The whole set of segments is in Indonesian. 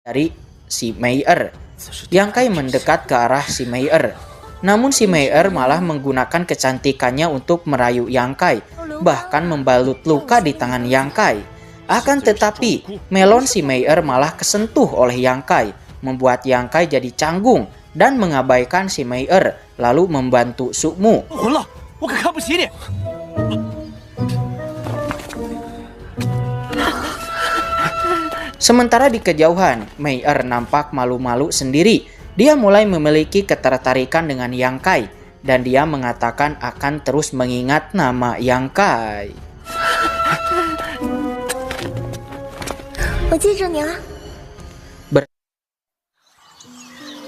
dari si Meier. Yang Kai mendekat ke arah si Meier. Namun si Meier malah menggunakan kecantikannya untuk merayu Yang Kai, bahkan membalut luka di tangan Yang Kai. Akan tetapi, melon si Meier malah kesentuh oleh Yang Kai, membuat Yang Kai jadi canggung dan mengabaikan si Meier, lalu membantu Sukmu. Sementara di kejauhan, Meier nampak malu-malu sendiri. Dia mulai memiliki ketertarikan dengan Yang Kai, dan dia mengatakan akan terus mengingat nama Yang Kai.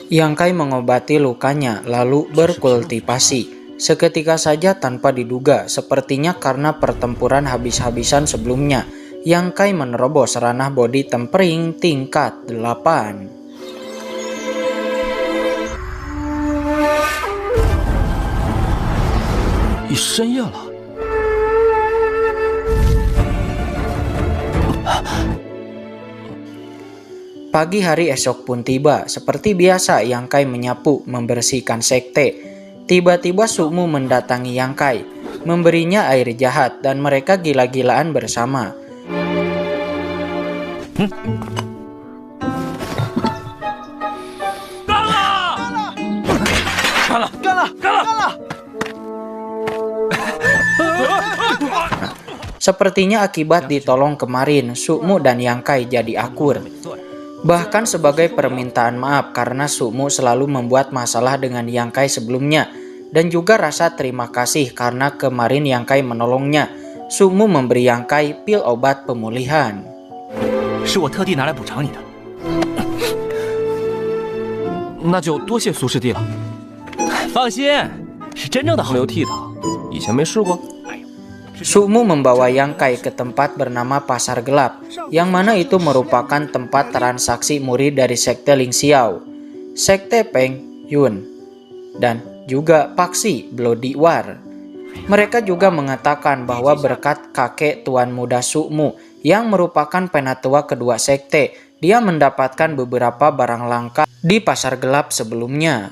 Yang Kai mengobati lukanya lalu berkultivasi. Seketika saja tanpa diduga, sepertinya karena pertempuran habis-habisan sebelumnya, Yang Kai menerobos ranah body tempering tingkat 8. Pagi hari esok pun tiba. Seperti biasa, Yang Kai menyapu, membersihkan sekte. Tiba-tiba Sukmu mendatangi Yang Kai, memberinya air jahat, dan mereka gila-gilaan bersama. Sepertinya akibat ditolong kemarin, Sukmu dan Yang Kai jadi akur. Bahkan sebagai permintaan maaf karena Sukmu selalu membuat masalah dengan Yang Kai sebelumnya, dan juga rasa terima kasih karena kemarin Yang Kai menolongnya, Sukmu memberi Yang Kai pil obat pemulihan. Sukmu membawa Yang Kai ke tempat bernama Pasar Gelap, yang mana itu merupakan tempat transaksi murid dari sekte Ling Xiao, sekte Peng Yun, dan juga Paksi Bloody War. Mereka juga mengatakan bahwa berkat kakek Tuan Muda Sukmu, yang merupakan penatua kedua sekte, dia mendapatkan beberapa barang langka di Pasar Gelap sebelumnya.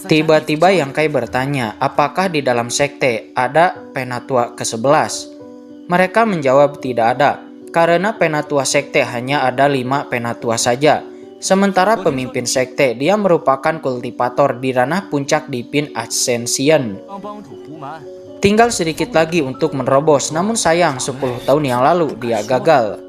Tiba-tiba Yang Kai bertanya, apakah di dalam sekte ada penatua ke-11? Mereka menjawab tidak ada, karena penatua sekte hanya ada 5 penatua saja. Sementara pemimpin sekte, dia merupakan kultivator di ranah puncak Deepin Ascension. Tinggal sedikit lagi untuk menerobos, namun sayang 10 tahun yang lalu dia gagal.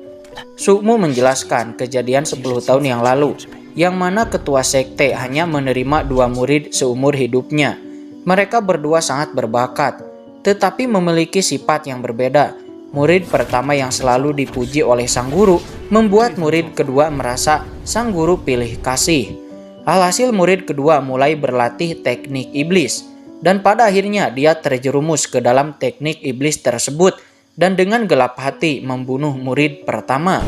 Sukmu menjelaskan kejadian 10 tahun yang lalu, yang mana ketua sekte hanya menerima 2 murid seumur hidupnya. Mereka berdua sangat berbakat, tetapi memiliki sifat yang berbeda. Murid pertama yang selalu dipuji oleh sang guru, membuat murid kedua merasa sang guru pilih kasih. Alhasil murid kedua mulai berlatih teknik iblis, dan pada akhirnya dia terjerumus ke dalam teknik iblis tersebut, dan dengan gelap hati membunuh murid pertama.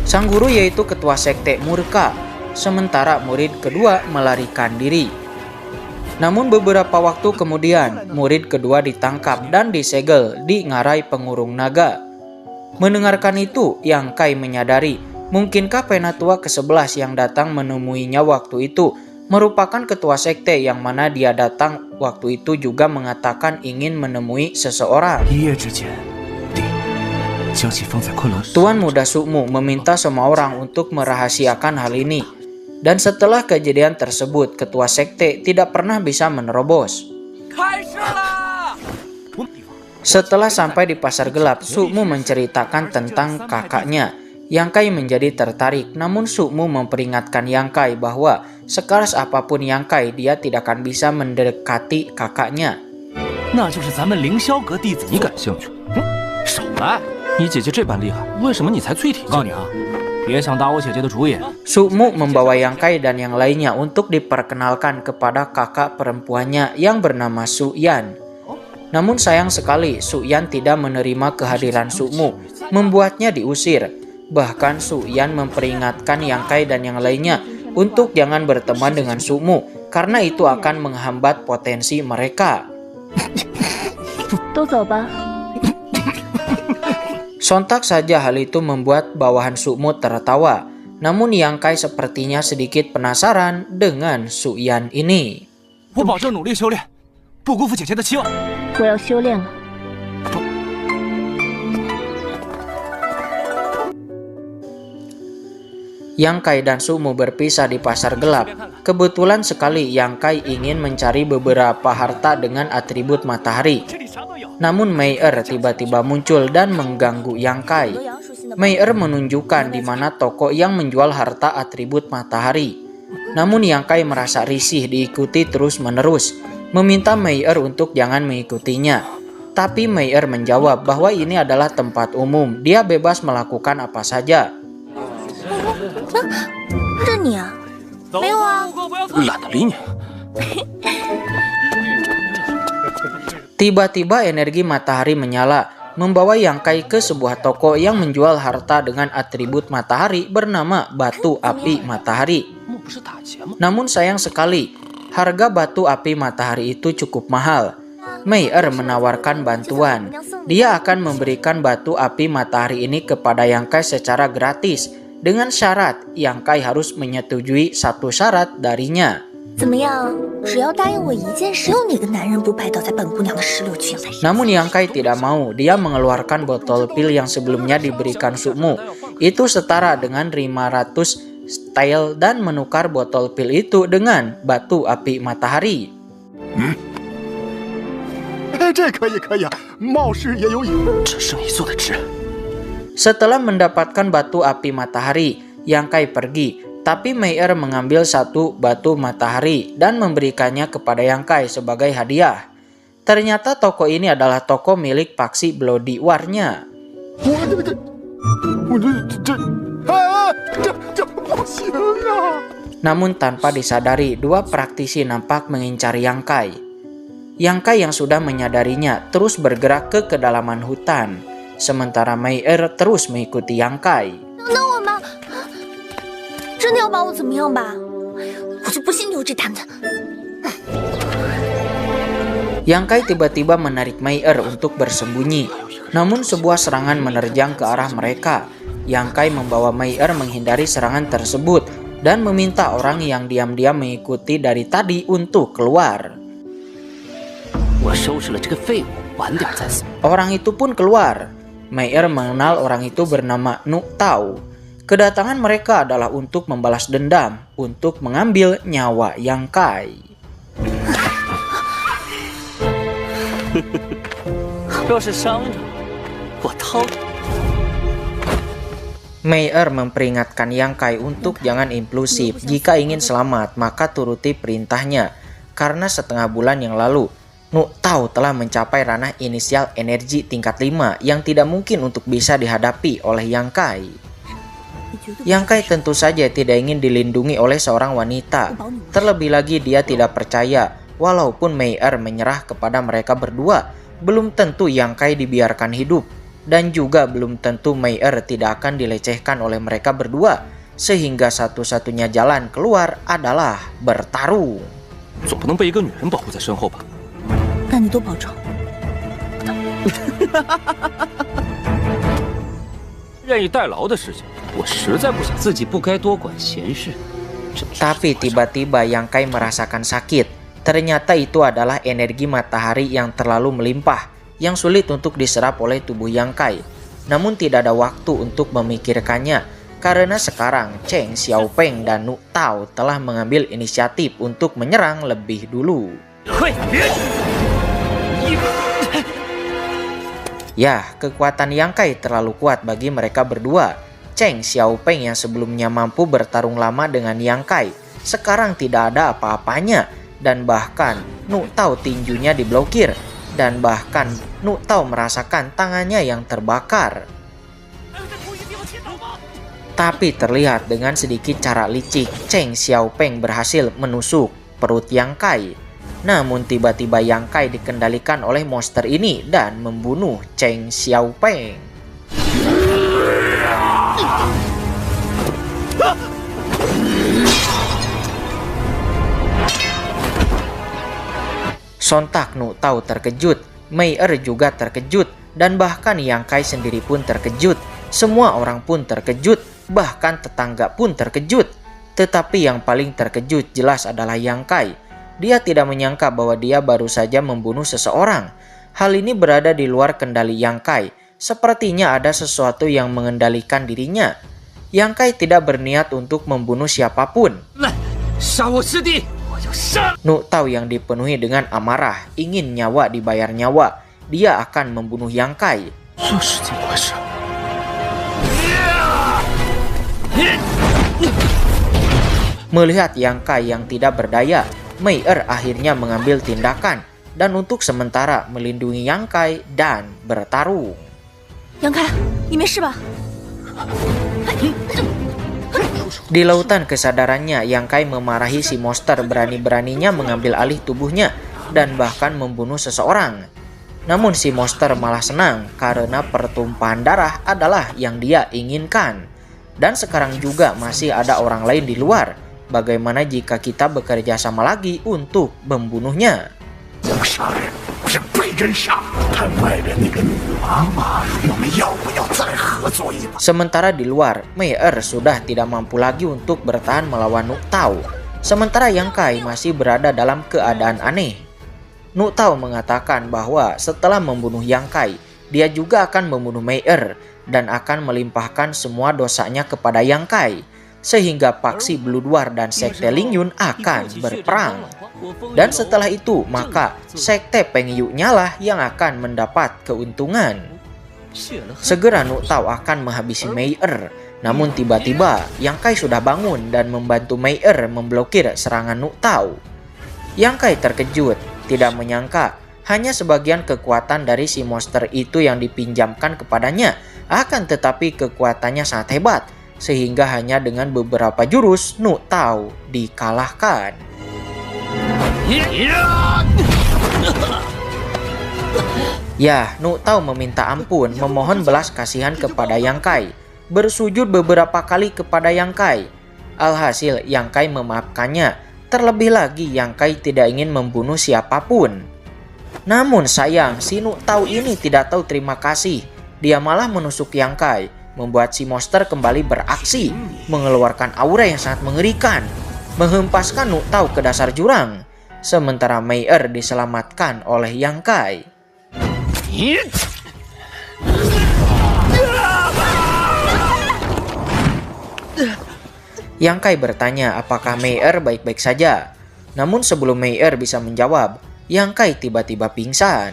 Sang guru yaitu ketua sekte murka, sementara murid kedua melarikan diri. Namun beberapa waktu kemudian, murid kedua ditangkap dan disegel di ngarai pengurung naga. Mendengarkan itu, Yang Kai menyadari, mungkinkah penatua ke-11 yang datang menemuinya waktu itu merupakan ketua sekte yang mana dia datang waktu itu juga mengatakan ingin menemui seseorang. Tuan Muda Sukmu meminta semua orang untuk merahasiakan hal ini. Dan setelah kejadian tersebut, ketua sekte tidak pernah bisa menerobos. Setelah sampai di Pasar Gelap, Sukmu menceritakan tentang kakaknya. Yang Kai menjadi tertarik, namun Sukmu memperingatkan Yang Kai bahwa sekeras apapun Yang Kai, dia tidak akan bisa mendekati kakaknya. Sukmu membawa Yang Kai dan yang lainnya untuk diperkenalkan kepada kakak perempuannya yang bernama Su Yan. Namun sayang sekali, Su Yan tidak menerima kehadiran Sukmu, membuatnya diusir. Bahkan Su Yan memperingatkan Yang Kai dan yang lainnya untuk jangan berteman dengan Sukmu, karena itu akan menghambat potensi mereka. Sontak saja hal itu membuat bawahan Sukmu tertawa. Namun Yang Kai sepertinya sedikit penasaran dengan Su Yan ini. 我保证努力修炼，不辜负姐姐的期望。我要修炼了。 Yang Kai dan Sukmu berpisah di pasar gelap. Kebetulan sekali Yang Kai ingin mencari beberapa harta dengan atribut matahari. Namun Mei Er tiba-tiba muncul dan mengganggu Yang Kai. Mei Er menunjukkan di mana toko yang menjual harta atribut matahari. Namun Yang Kai merasa risih diikuti terus-menerus, meminta Mei Er untuk jangan mengikutinya. Tapi Mei Er menjawab bahwa ini adalah tempat umum, dia bebas melakukan apa saja. 这你啊？没有啊。懒得理你。 Tiba-tiba energi matahari menyala, membawa Yang Kai ke sebuah toko yang menjual harta dengan atribut matahari bernama batu api matahari. Namun sayang sekali, harga batu api matahari itu cukup mahal. Mei Er menawarkan bantuan. Dia akan memberikan batu api matahari ini kepada Yang Kai secara gratis, dengan syarat Yang Kai harus menyetujui satu syarat darinya. 怎么样？只要答应我一件事，有哪个男人不拜倒在本姑娘的石榴裙下？ Namun Yang Kai tidak mau. Dia mengeluarkan botol pil yang sebelumnya diberikan Sukmu. Itu setara dengan 500 style dan menukar botol pil itu dengan batu api matahari. 这可以，貌似也有瘾。这生意做得值。 Setelah mendapatkan batu api matahari, Yang Kai pergi. Tapi Mei Er mengambil satu batu matahari dan memberikannya kepada Yang Kai sebagai hadiah. Ternyata toko ini adalah toko milik Paksi Bloody War-nya. 这不行啊！ Namun tanpa disadari, dua praktisi nampak mengincar Yang Kai. Yang Kai yang sudah menyadarinya terus bergerak ke kedalaman hutan. Sementara Mei Er terus mengikuti Yang Kai. 等我嘛！真的要把我怎么样吧？我就不信你有这胆子！ Yang Kai tiba-tiba menarik Mei Er untuk bersembunyi. Namun sebuah serangan menerjang ke arah mereka. Yang Kai membawa Mei Er menghindari serangan tersebut dan meminta orang yang diam-diam mengikuti dari tadi untuk keluar. Orang itu pun keluar. Mei Er mengenal orang itu bernama Nu Tao. Kedatangan mereka adalah untuk membalas dendam, untuk mengambil nyawa Yang Kai. Mei Er memperingatkan Yang Kai untuk jangan impulsif. Jika ingin selamat, maka turuti perintahnya. Karena setengah bulan yang lalu, Nu Tao telah mencapai ranah inisial energi tingkat 5 yang tidak mungkin untuk bisa dihadapi oleh Yang Kai. Yang Kai tentu saja tidak ingin dilindungi oleh seorang wanita. Terlebih lagi dia tidak percaya, walaupun Mei Er menyerah kepada mereka berdua, belum tentu Yang Kai dibiarkan hidup. Dan juga belum tentu Mei Er tidak akan dilecehkan oleh mereka berdua. Sehingga satu-satunya jalan keluar adalah bertarung. 那你多保重。愿意代劳的事情，我实在不想自己不该多管闲事。 Tapi tiba-tiba Yang Kai merasakan sakit. Ternyata itu adalah energi matahari yang terlalu melimpah, yang sulit untuk diserap oleh tubuh Yang Kai. Namun tidak ada waktu untuk memikirkannya, karena sekarang Cheng Xiaopeng dan Nu Tao telah mengambil inisiatif untuk menyerang lebih dulu. Ya, kekuatan Yang Kai terlalu kuat bagi mereka berdua. Cheng Xiaopeng yang sebelumnya mampu bertarung lama dengan Yang Kai, sekarang tidak ada apa-apanya. Dan bahkan Nu Tao tinjunya diblokir. Dan bahkan Nu Tao merasakan tangannya yang terbakar. Tapi terlihat dengan sedikit cara licik, Cheng Xiaopeng berhasil menusuk perut Yang Kai. Namun tiba-tiba Yang Kai dikendalikan oleh monster ini dan membunuh Cheng Xiaopeng. Sontak Nu Tao terkejut, Mei Er juga terkejut. Dan bahkan Yang Kai sendiri pun terkejut. Semua orang pun terkejut, bahkan tetangga pun terkejut. Tetapi yang paling terkejut jelas adalah Yang Kai. Dia tidak menyangka bahwa dia baru saja membunuh seseorang. Hal ini berada di luar kendali Yang Kai. Sepertinya ada sesuatu yang mengendalikan dirinya. Yang Kai tidak berniat untuk membunuh siapapun. Nu Tao yang dipenuhi dengan amarah, ingin nyawa dibayar nyawa. Dia akan membunuh Yang Kai. Melihat Yang Kai yang tidak berdaya, Mei Er akhirnya mengambil tindakan dan untuk sementara melindungi Yang Kai dan bertarung. Yang Kai,你没事吧？ Di lautan kesadarannya, Yang Kai memarahi si monster berani-beraninya mengambil alih tubuhnya dan bahkan membunuh seseorang. Namun si monster malah senang karena pertumpahan darah adalah yang dia inginkan. Dan sekarang juga masih ada orang lain di luar. Bagaimana jika kita bekerja sama lagi untuk membunuhnya? Sementara di luar, Mei Er sudah tidak mampu lagi untuk bertahan melawan Nu Tao. Sementara Yang Kai masih berada dalam keadaan aneh. Nu Tao mengatakan bahwa setelah membunuh Yang Kai, dia juga akan membunuh Mei Er dan akan melimpahkan semua dosanya kepada Yang Kai, sehingga paksi Blood War dan sekte Ling Yun akan berperang. Dan setelah itu, maka sekte Peng Yu-nya lah yang akan mendapat keuntungan. Segera Nu Tao akan menghabisi Mei Er. Namun tiba-tiba Yang Kai sudah bangun dan membantu Mei Er memblokir serangan Nu Tao. Yang Kai terkejut, tidak menyangka hanya sebagian kekuatan dari si monster itu yang dipinjamkan kepadanya, akan tetapi kekuatannya sangat hebat, sehingga hanya dengan beberapa jurus Nu Tao dikalahkan. Ya, Nu Tao meminta ampun, memohon belas kasihan kepada Yang Kai, bersujud beberapa kali kepada Yang Kai. Alhasil Yang Kai memaafkannya. Terlebih lagi Yang Kai tidak ingin membunuh siapapun. Namun sayang, si Nu Tao ini tidak tahu terima kasih. Dia malah menusuk Yang Kai, membuat si monster kembali beraksi, mengeluarkan aura yang sangat mengerikan, menghempaskan Nu Tao ke dasar jurang. Sementara Mei Er diselamatkan oleh Yang Kai. Yang Kai bertanya apakah Mei Er baik-baik saja. Namun sebelum Mei Er bisa menjawab, Yang Kai tiba-tiba pingsan.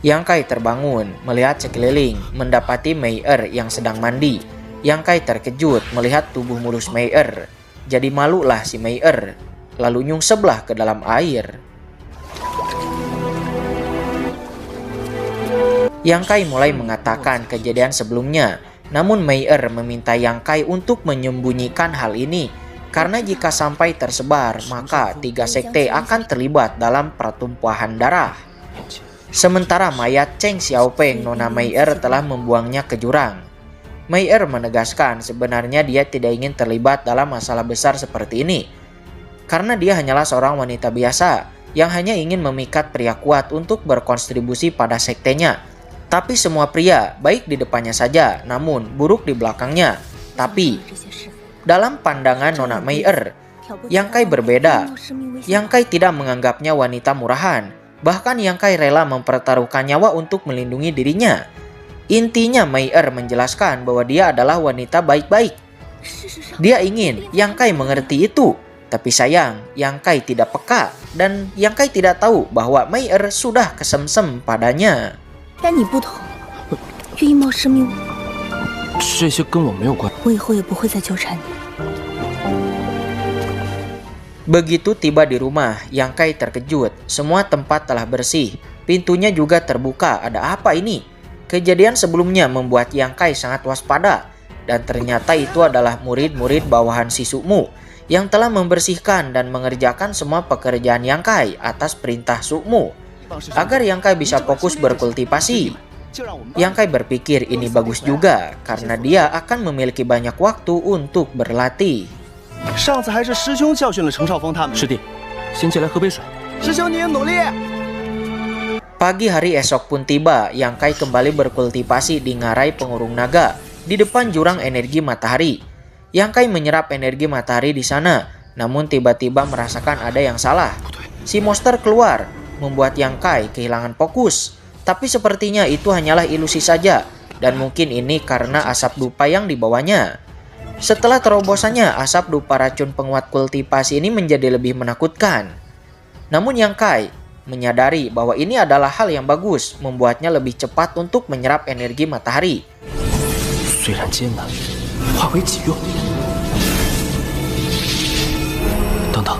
Yang Kai terbangun, melihat sekeliling, mendapati Mei Er yang sedang mandi. Yang Kai terkejut melihat tubuh mulus Mei Er. Jadi malulah si Mei Er, lalu nyungseplah ke dalam air. Yang Kai mulai mengatakan kejadian sebelumnya, namun Mei Er meminta Yang Kai untuk menyembunyikan hal ini, karena jika sampai tersebar, maka 3 sekte akan terlibat dalam pertumpahan darah. Sementara mayat Cheng Xiaopeng, nona Mei Er, telah membuangnya ke jurang. Mei Er menegaskan sebenarnya dia tidak ingin terlibat dalam masalah besar seperti ini, karena dia hanyalah seorang wanita biasa yang hanya ingin memikat pria kuat untuk berkontribusi pada sektenya. Tapi semua pria baik di depannya saja, namun buruk di belakangnya. Tapi dalam pandangan nona Mei Er, Yang Kai berbeda. Yang Kai tidak menganggapnya wanita murahan. Bahkan Yang Kai rela mempertaruhkan nyawa untuk melindungi dirinya. Intinya Mei Er menjelaskan bahwa dia adalah wanita baik-baik. Dia ingin Yang Kai mengerti itu. Tapi sayang, Yang Kai tidak peka. Dan Yang Kai tidak tahu bahwa Mei Er sudah kesemsem padanya. 但你不同，月影猫生命，这些跟我没有关。我以后也不会再纠缠你。 Begitu tiba di rumah, Yang Kai terkejut. Semua tempat telah bersih. Pintunya juga terbuka. Ada apa ini? Kejadian sebelumnya membuat Yang Kai sangat waspada. Dan ternyata itu adalah murid-murid bawahan si Sukmu yang telah membersihkan dan mengerjakan semua pekerjaan Yang Kai atas perintah Sukmu, agar Yang Kai bisa fokus berkultivasi. Yang Kai berpikir ini bagus juga, karena dia akan memiliki banyak waktu untuk berlatih. 上次还是师兄教训了程少峰他们。师弟，先进来喝杯水。师兄你也努力。 Pagi hari esok pun tiba, Yang Kai kembali berkultivasi di ngarai pengurung naga di depan jurang energi matahari. Yang Kai menyerap energi matahari di sana, namun tiba-tiba merasakan ada yang salah. Si monster keluar, membuat Yang Kai kehilangan fokus. Tapi sepertinya itu hanyalah ilusi saja, dan mungkin ini karena asap dupa yang dibawanya. Setelah terobosannya, asap dupa racun penguat kultivasi ini menjadi lebih menakutkan. Namun Yang Kai menyadari bahwa ini adalah hal yang bagus, membuatnya lebih cepat untuk menyerap energi matahari. 虽然艰难，化为己用。等等，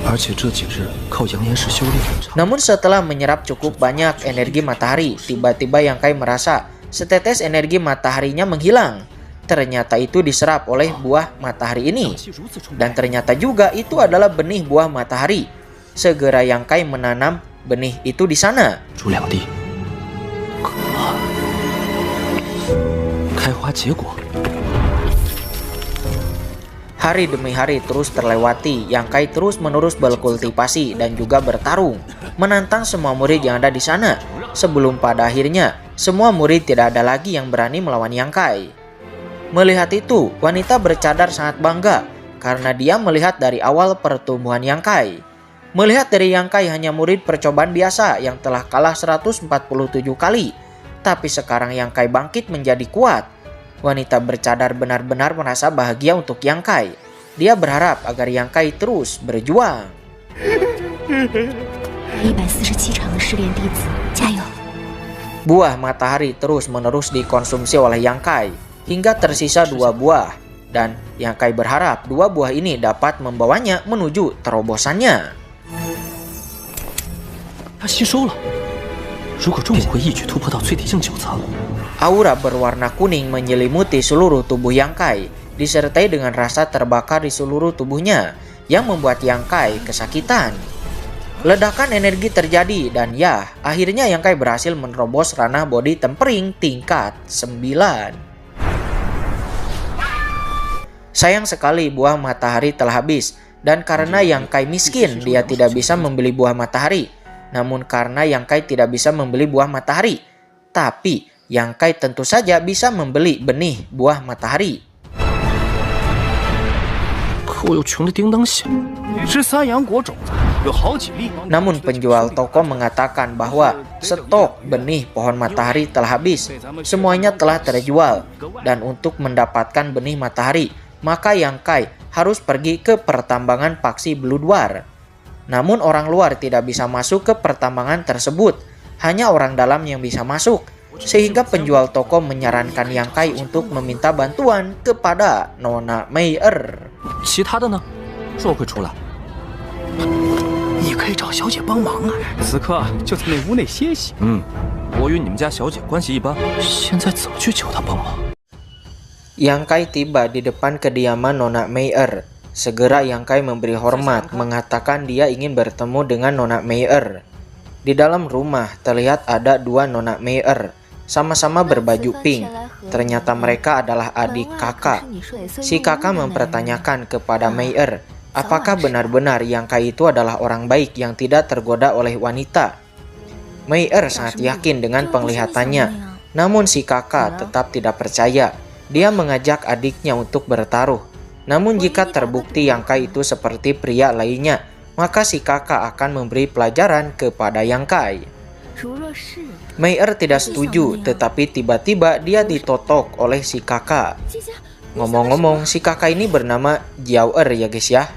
而且这几日靠阳岩石修炼很长。 Namun setelah menyerap cukup banyak energi matahari, tiba-tiba Yang Kai merasa setetes energi mataharinya menghilang. Ternyata itu diserap oleh buah matahari ini. Dan ternyata juga itu adalah benih buah matahari. Segera Yang Kai menanam benih itu di sana. 煮2滴，可开花结果。 Hari demi hari terus terlewati, Yang Kai terus-menerus berkultivasi dan juga bertarung, menantang semua murid yang ada di sana. Sebelum pada akhirnya, semua murid tidak ada lagi yang berani melawan Yang Kai. Melihat itu, wanita bercadar sangat bangga karena dia melihat dari awal pertumbuhan Yang Kai. Melihat dari Yang Kai hanya murid percobaan biasa yang telah kalah 147 kali. Tapi sekarang Yang Kai bangkit menjadi kuat. Wanita bercadar benar-benar merasa bahagia untuk Yang Kai. Dia berharap agar Yang Kai terus berjuang. 147场的试炼弟子，加油！ Buah matahari terus-menerus dikonsumsi oleh Yang Kai hingga tersisa 2 buah. Dan Yang Kai berharap 2 buah ini dapat membawanya menuju terobosannya. 它吸收了，如果中午会一举突破到淬体境9层。 Aura berwarna kuning menyelimuti seluruh tubuh Yang Kai, disertai dengan rasa terbakar di seluruh tubuhnya, yang membuat Yang Kai kesakitan. Ledakan energi terjadi dan ya, akhirnya Yang Kai berhasil menerobos ranah body tempering tingkat 9. Sayang sekali buah matahari telah habis, dan karena Yang Kai miskin, dia tidak bisa membeli buah matahari. Namun karena Yang Kai tidak bisa membeli buah matahari, tapi Yang Kai tentu saja bisa membeli benih buah matahari. 可我又穷得叮当响。是3阳果种子，有好几粒。 Namun penjual toko mengatakan bahwa stok benih pohon matahari telah habis, semuanya telah terjual, dan untuk mendapatkan benih matahari, maka Yang Kai harus pergi ke pertambangan Paksi Bloodwar. Namun orang luar tidak bisa masuk ke pertambangan tersebut, hanya orang dalam yang bisa masuk. Sehingga penjual toko menyarankan Yang Kai untuk meminta bantuan kepada Nona Meyer. 其他的呢？若会出来。你可以找小姐帮忙啊。此刻就在那屋内歇息。我与你们家小姐关系一般，现在怎么去求她帮忙？ Yang Kai tiba di depan kediaman Nona Meyer. Segera Yang Kai memberi hormat, mengatakan dia ingin bertemu dengan Nona Meyer. Di dalam rumah terlihat ada 2 Nona Meyer, sama-sama berbaju pink. Ternyata mereka adalah adik kakak. Si kakak mempertanyakan kepada Meyer, apakah benar-benar Yang Kai itu adalah orang baik yang tidak tergoda oleh wanita. Meyer sangat yakin dengan penglihatannya, namun si kakak tetap tidak percaya. Dia mengajak adiknya untuk bertaruh. Namun jika terbukti Yang Kai itu seperti pria lainnya, maka si kakak akan memberi pelajaran kepada Yang Kai. Meyer tidak setuju, tetapi tiba-tiba dia ditotok oleh si kakak. Ngomong-ngomong, si kakak ini bernama Jiao-er ya guys ya.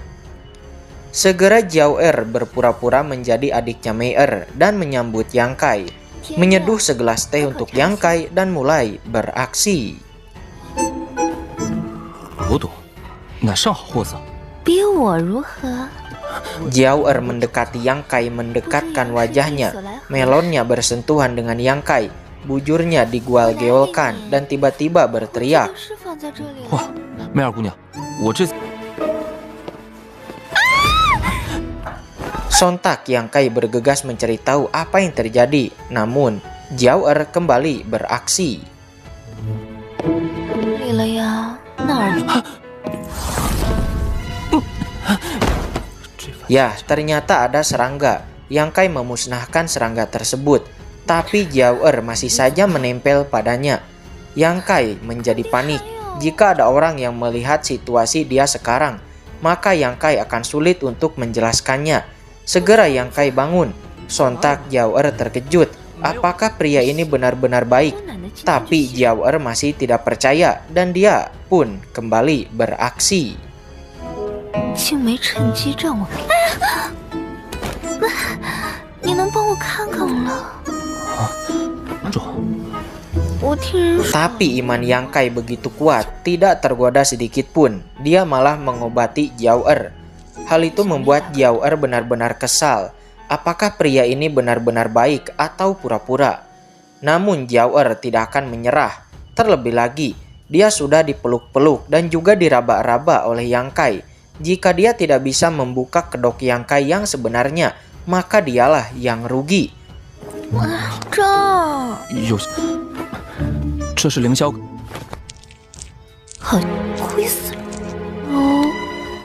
Segera Jiao-er berpura-pura menjadi adiknya Meyer dan menyambut Yang Kai. Menyeduh segelas teh untuk Yang Kai dan mulai beraksi. 我懂，乃上好货色。比我如何？ Jiao-er mendekati Yang Kai, mendekatkan wajahnya. Melonnya bersentuhan dengan Yang Kai. Bujurnya digual-geolkan dan tiba-tiba berteriak. 哇，梅尔姑娘，我这 Sontak Yang Kai bergegas mencari tahu apa yang terjadi. Namun Jiao-er kembali beraksi. 累了呀，哪儿？ Ya, ternyata ada serangga. Yang Kai memusnahkan serangga tersebut, tapi Jiao Er masih saja menempel padanya. Yang Kai menjadi panik. Jika ada orang yang melihat situasi dia sekarang, maka Yang Kai akan sulit untuk menjelaskannya. Segera Yang Kai bangun. Sontak Jiao Er terkejut. Apakah pria ini benar-benar baik? Tapi Jiao Er masih tidak percaya dan dia pun kembali beraksi. 竟没趁机让我……你能帮我看看我吗？我听人说， Tapi iman Yang Kai begitu kuat, tidak tergoda sedikit pun. Dia malah mengobati Jiao Er. Hal itu membuat Jiao Er benar-benar kesal. Apakah pria ini benar-benar baik atau pura-pura? Namun Jiao Er tidak akan menyerah. Terlebih lagi, dia sudah dipeluk-peluk dan juga diraba-raba oleh Yang Kai. Jika dia tidak bisa membuka kedok Yang Kai yang sebenarnya, maka dialah yang rugi. 这儿这是凌霄。很亏死了。哦，